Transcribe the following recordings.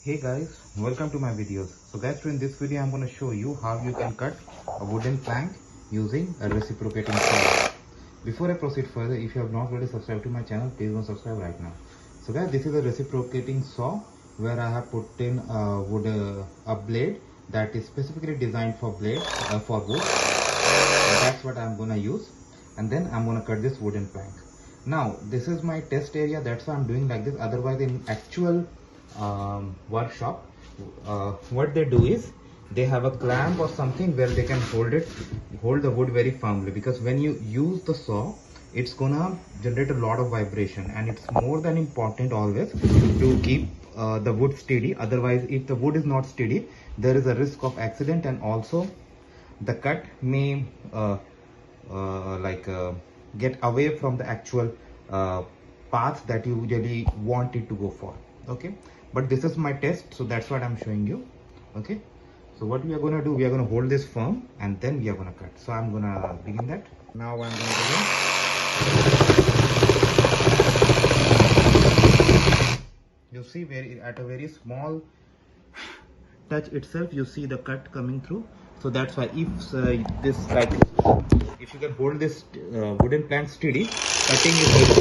Hey guys, welcome to my videos. So guys, in this video I'm going to show you how you can cut a wooden plank using a reciprocating saw. Before I proceed further, if you have not already subscribed to my channel, please go subscribe right now. So guys, this is a reciprocating saw where I have put in a blade that is specifically designed for for wood. That's what I'm going to use, and then I'm going to cut this wooden plank. Now this is my test area, that's why I'm doing like this. Otherwise in actual workshop, what they do is they have a clamp or something where they can hold the wood very firmly, because when you use the saw, it's gonna generate a lot of vibration, and it's more than important always to keep the wood steady. Otherwise, if the wood is not steady, there is a risk of accident, and also the cut may get away from the actual path that you usually want it to go for. Okay, but this is my test, so that's what I'm showing you. Okay, so what we are going to do, we are going to hold this firm and then we are going to cut. So I'm going to begin that. Now I'm going to begin. You see, at a very small touch itself, you see the cut coming through. So that's why if you can hold this wooden plank steady, cutting is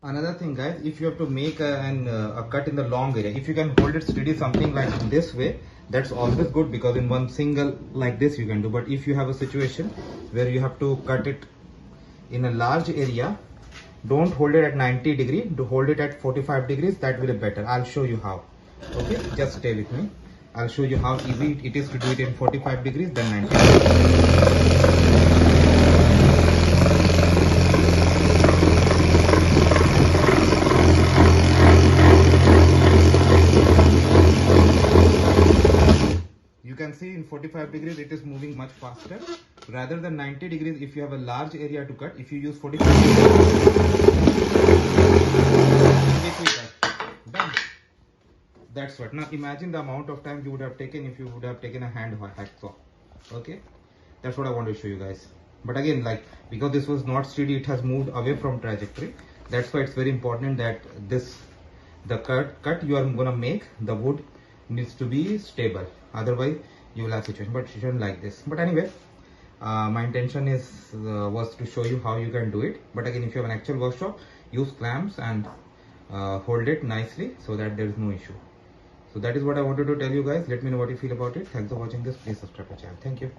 Another thing guys, if you have to make a cut in the long area, if you can hold it steady something like this way, that's always good, because in one single like this you can do. But if you have a situation where you have to cut it in a large area, don't hold it at 90 degree, to hold it at 45 degrees. That will be better. I'll show you how. Okay, just stay with me. I'll show you how easy it is to do it in 45 degrees than 90 degrees. You can see in 45 degrees it is moving much faster rather than 90 degrees. If you have a large area to cut, if you use 45 degrees, done. That's what. Now imagine the amount of time you would have taken if you would have taken a hand hacksaw. Okay, that's what I want to show you guys. But again, because this was not steady, it has moved away from trajectory. That's why it's very important that the cut you are gonna make, the wood needs to be stable. Otherwise you will have situation, but situation like this. But anyway, my intention was to show you how you can do it. But again, if you have an actual workshop, use clamps and hold it nicely so that there is no issue. So that is what I wanted to tell you guys. Let me know what you feel about it. Thanks for watching this. Please subscribe to the channel. Thank you.